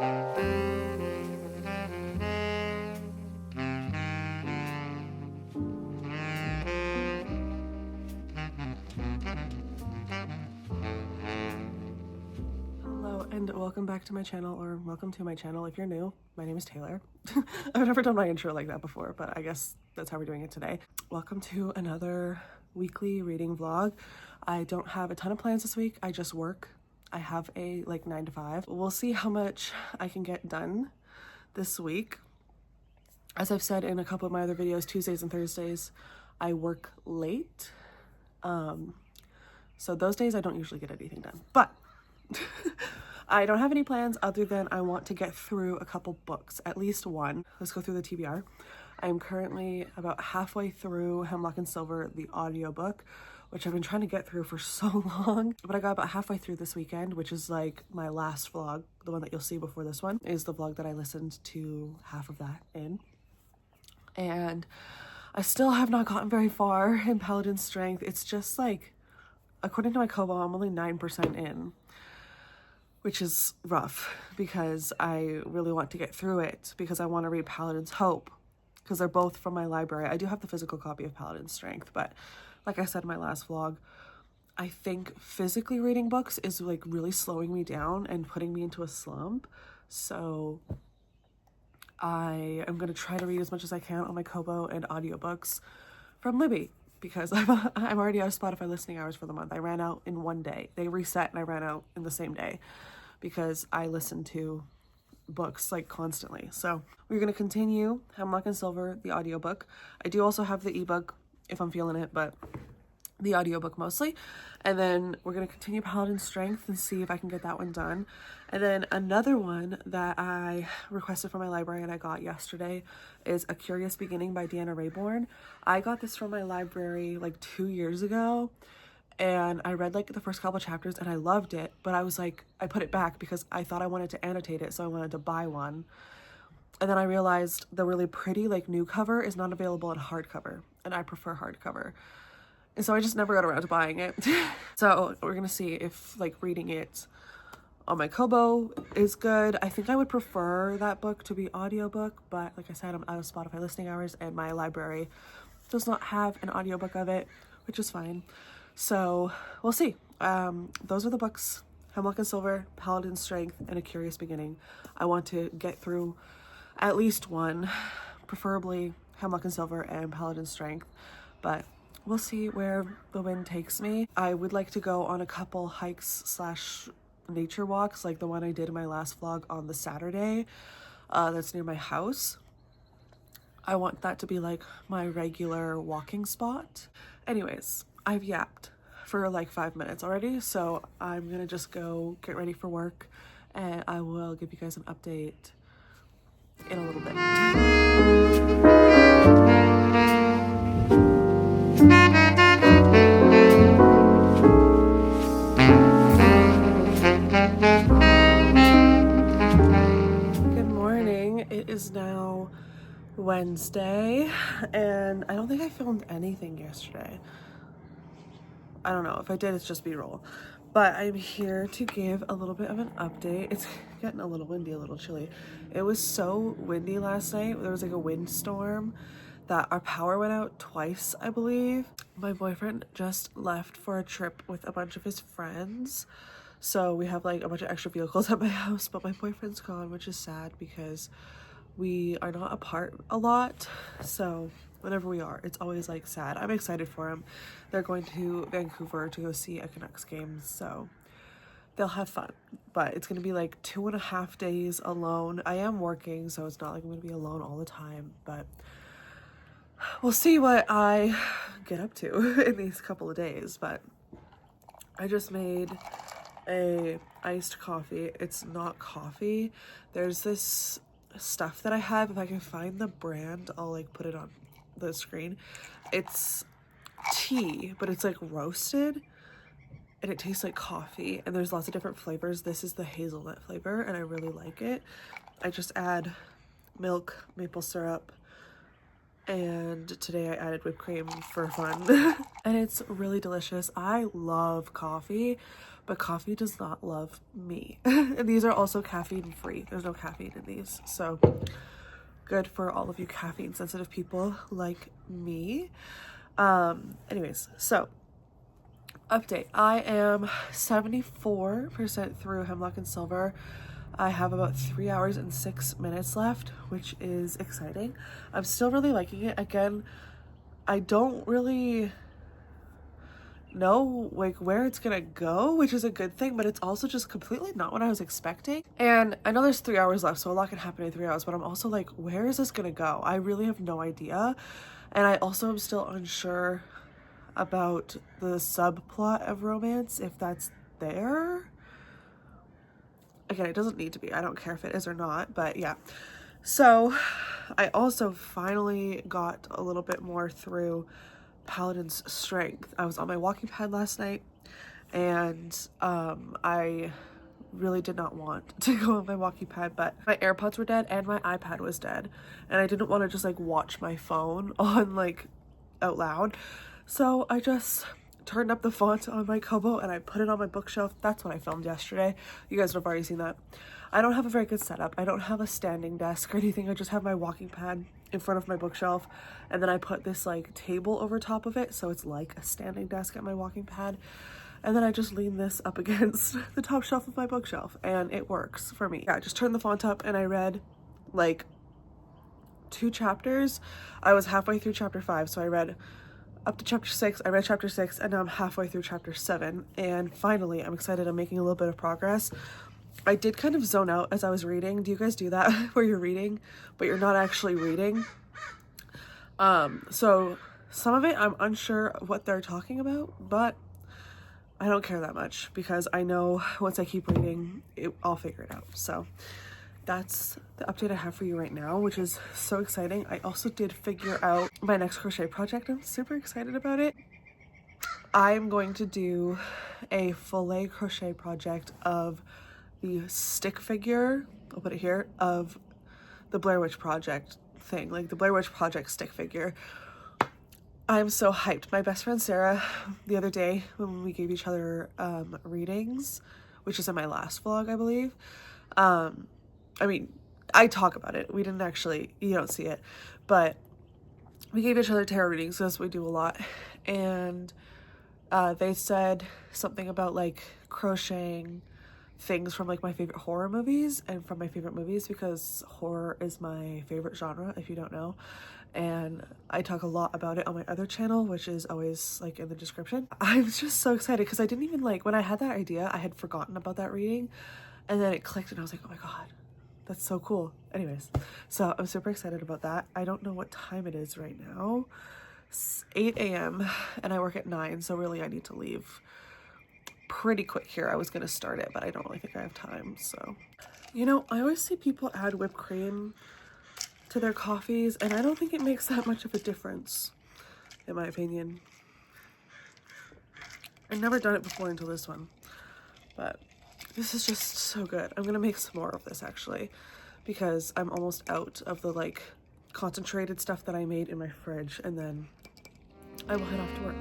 Hello and welcome back to my channel, or welcome to my channel if you're new. My name is Taylor. I've never done my intro like that before, but I guess that's how we're doing it today. Welcome to another weekly reading vlog. I don't have a ton of plans this week. I just work. I have a 9 to 5. We'll see how much I can get done this week. As I've said in a couple of my other videos, Tuesdays and Thursdays, I work late. So those days I don't usually get anything done, but I don't have any plans other than I want to get through a couple books, at least one. Let's go through the TBR. I'm currently about halfway through Hemlock Silver, the audiobook, which I've been trying to get through for so long. But I got about halfway through this weekend, which is like my last vlog. The one that you'll see before this one is the vlog that I listened to half of that in. And I still have not gotten very far in Paladin's Strength. It's just like, according to my Kobo, I'm only 9% in, which is rough because I really want to get through it because I want to read Paladin's Hope because they're both from my library. I do have the physical copy of Paladin's Strength, but like I said in my last vlog, I think physically reading books is like really slowing me down and putting me into a slump. So I am going to try to read as much as I can on my Kobo and audiobooks from Libby because I'm already out of Spotify listening hours for the month. I ran out in one day. They reset and I ran out in the same day because I listen to books like constantly. So we're going to continue Hemlock Silver, the audiobook. I do also have the ebook if I'm feeling it, but the audiobook mostly. And then we're going to continue Paladin's Strength and see if I can get that one done. And then another one that I requested from my library and I got yesterday is A Curious Beginning by Deanna Raybourn. I got this from my library like 2 years ago and I read like the first couple chapters and I loved it, but I was like, I put it back because I thought I wanted to annotate it, so I wanted to buy one. And then I realized the really pretty like new cover is not available in hardcover, and I prefer hardcover. And so I just never got around to buying it. So we're gonna see if like reading it on my Kobo is good. I think I would prefer that book to be audiobook, but like I said, I'm out of Spotify listening hours and my library does not have an audiobook of it, which is fine. So we'll see. Those are the books: Hemlock Silver, Paladin's Strength, and A Curious Beginning. I want to get through at least one, preferably Hemlock Silver and Paladin's Strength, but we'll see where the wind takes me. I would like to go on a couple hikes / nature walks, like the one I did in my last vlog on the Saturday that's near my house. I want that to be like my regular walking spot. Anyways, I've yapped for like 5 minutes already, so I'm gonna just go get ready for work and I will give you guys an update in a little bit. It is now Wednesday and I don't think I filmed anything yesterday. I don't know. If I did, it's just B-roll. But I'm here to give a little bit of an update. It's getting a little windy, a little chilly. It was so windy last night. There was like a windstorm that our power went out twice, I believe. My boyfriend just left for a trip with a bunch of his friends. So we have like a bunch of extra vehicles at my house, but my boyfriend's gone, which is sad because we are not apart a lot. So whenever we are, it's always like sad. I'm excited for him. They're going to Vancouver to go see a Canucks game, so they'll have fun. But it's gonna be like 2.5 days alone. I am working, so it's not like I'm gonna be alone all the time, but we'll see what I get up to in these couple of days. But I just made a iced coffee. It's not coffee. There's this stuff that I have. If I can find the brand, I'll like put it on the screen. It's tea, but it's like roasted and it tastes like coffee, and there's lots of different flavors. This is the hazelnut flavor and I really like it. I just add milk, maple syrup, and today I added whipped cream for fun. And it's really delicious. I love coffee, but but coffee does not love me. And these are also caffeine free. There's no caffeine in these, so good for all of you caffeine sensitive people like me. Anyways, so update. I am 74% through Hemlock and Silver. I have about 3 hours and 6 minutes left, which is exciting. I'm still really liking it. Again, I don't really know like where it's gonna go, which is a good thing, but it's also just completely not what I was expecting. And I know there's 3 hours left, so a lot can happen in 3 hours, but I'm also like, where is this gonna go? I really have no idea. And I also am still unsure about the subplot of romance, if that's there. Again, it doesn't need to be. I don't care if it is or not, but yeah. So I also finally got a little bit more through Paladin's Strength. I was on my walking pad last night, and I really did not want to go on my walking pad, but my AirPods were dead and my iPad was dead, and I didn't want to just like watch my phone on like out loud. So I just turned up the font on my Kobo and I put it on my bookshelf. That's what I filmed yesterday. You guys have already seen that. I don't have a very good setup. I don't have a standing desk or anything. I just have my walking pad in front of my bookshelf, and then I put this like table over top of it, so it's like a standing desk at my walking pad, and then I just lean this up against the top shelf of my bookshelf, and it works for me. Yeah, I just turned the font up and I read like 2 chapters. I was halfway through chapter 5, so I read up to chapter 6. I read chapter 6, and now I'm halfway through chapter 7, and finally I'm excited. I'm making a little bit of progress. I did kind of zone out as I was reading. Do you guys do that where you're reading but you're not actually reading? So some of it I'm unsure what they're talking about, but I don't care that much because I know once I keep reading I'll figure it out. So that's the update I have for you right now, which is so exciting. I also did figure out my next crochet project. I'm super excited about it. I'm going to do a filet crochet project of the stick figure, I'll put it here, of the Blair Witch Project thing, like the Blair Witch Project stick figure. I'm so hyped. My best friend Sarah, the other day when we gave each other readings, which is in my last vlog, I believe. I mean, I talk about it. We didn't actually, you don't see it, but we gave each other tarot readings because we do a lot. And they said something about like crocheting things from like my favorite horror movies and from my favorite movies, because horror is my favorite genre, if you don't know. And I talk a lot about it on my other channel, which is always like in the description. I'm just so excited because I didn't even like, when I had that idea, I had forgotten about that reading, and then it clicked and I was like, oh my god, that's so cool. Anyways, so I'm super excited about that. I don't know what time it is right now. It's 8 a.m. and I work at 9, so really I need to leave pretty quick here. I was gonna start it, but I don't really think I have time. So, you know, I always see people add whipped cream to their coffees, and I don't think it makes that much of a difference, in my opinion. I've never done it before until this one, but this is just so good. I'm gonna make some more of this actually, because I'm almost out of the like concentrated stuff that I made in my fridge, and then I will head off to work.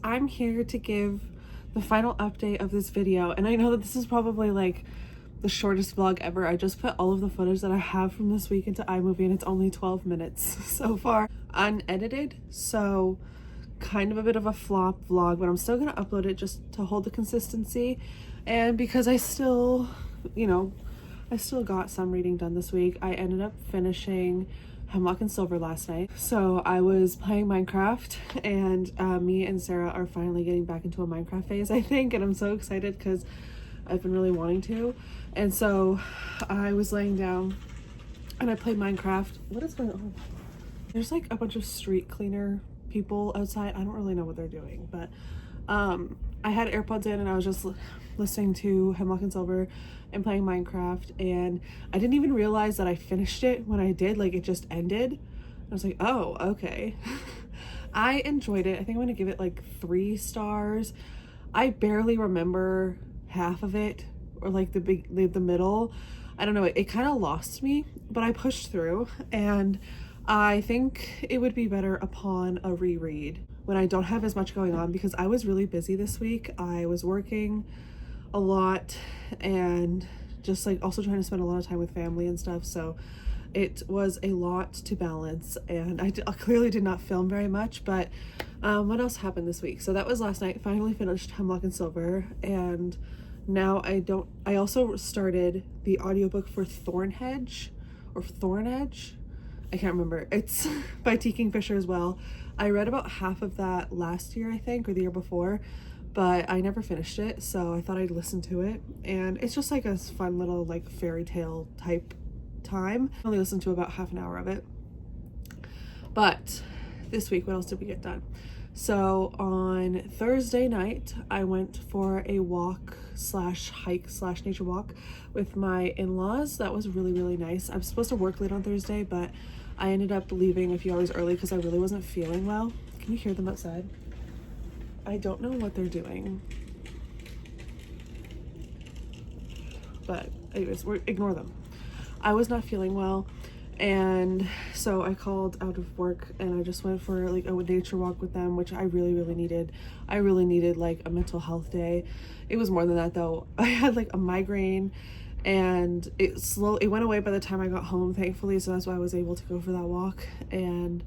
I'm here to give the final update of this video, and I know that this is probably like the shortest vlog ever. I just put all of the footage that I have from this week into iMovie, and it's only 12 minutes so far unedited, so kind of a bit of a flop vlog, but I'm still gonna upload it just to hold the consistency, and because I still, you know, I still got some reading done this week. I ended up finishing Hemlock and Silver last night. So I was playing Minecraft, and me and Sarah are finally getting back into a Minecraft phase, I think, and I'm so excited because I've been really wanting to. And so I was laying down and I played Minecraft. What is going on? There's like a bunch of street cleaner people outside. I don't really know what they're doing, but I had AirPods in and I was just listening to Hemlock and Silver and playing Minecraft, and I didn't even realize that I finished it when I did. Like, it just ended. I was like, oh, okay. I enjoyed it. I think I'm gonna give it like 3 stars. I barely remember half of it, or like the middle. I don't know, it kind of lost me, but I pushed through, and I think it would be better upon a reread when I don't have as much going on, because I was really busy this week. I was working a lot and just like also trying to spend a lot of time with family and stuff, so it was a lot to balance, and I clearly did not film very much. But what else happened this week? So that was last night. Finally finished Hemlock and Silver, and now I also started the audiobook for Thornhedge or Thornedge. I can't remember. It's by T. Kingfisher as well. I read about half of that last year, I think, or the year before, but I never finished it, so I thought I'd listen to it. And it's just like a fun little like fairy tale type time. I only listened to about half an hour of it. But this week, what else did we get done? So on Thursday night, I went for a walk slash hike slash nature walk with my in-laws. That was really, really nice. I was supposed to work late on Thursday, but I ended up leaving a few hours early because I really wasn't feeling well. Can you hear them outside? I don't know what they're doing, but anyways, ignore them. I was not feeling well, and so I called out of work and I just went for like a nature walk with them, which I really, really needed. I really needed like a mental health day. It was more than that though. I had like a migraine, and it went away by the time I got home, thankfully, so that's why I was able to go for that walk. And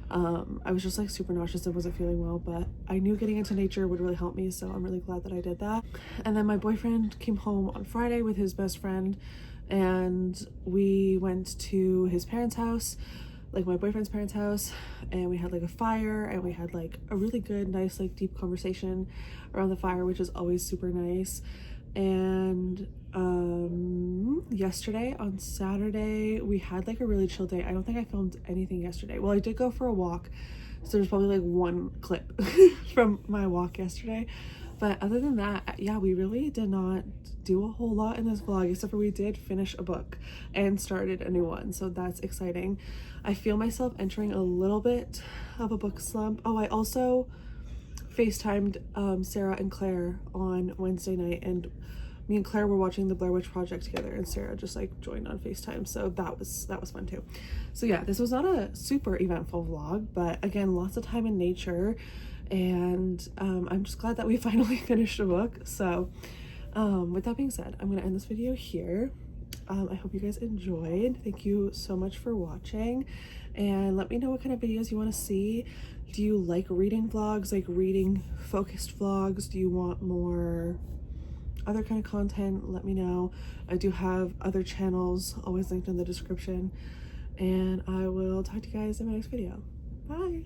I was just like super nauseous and wasn't feeling well, but I knew getting into nature would really help me, so I'm really glad that I did that. And then my boyfriend came home on Friday with his best friend, and we went to his parents' house, like my boyfriend's parents' house, and we had like a fire, and we had like a really good, nice, like deep conversation around the fire, which is always super nice. And yesterday on Saturday we had like a really chill day. I don't think I filmed anything yesterday. Well, I did go for a walk, so there's probably like one clip from my walk yesterday, but other than that, yeah, we really did not do a whole lot in this vlog, except for we did finish a book and started a new one, so that's exciting. I feel myself entering a little bit of a book slump. Oh, I also FaceTimed Sarah and Claire on Wednesday night, and me and Claire were watching the Blair Witch Project together, and Sarah just like joined on FaceTime, so that was fun too. So yeah, this was not a super eventful vlog, but again, lots of time in nature, and I'm just glad that we finally finished a book. So with that being said, I'm gonna end this video here. I hope you guys enjoyed. Thank you so much for watching, and let me know what kind of videos you want to see. Do you like reading vlogs, like reading focused vlogs? Do you want more other kind of content? Let me know. I do have other channels always linked in the description, and I will talk to you guys in my next video. Bye.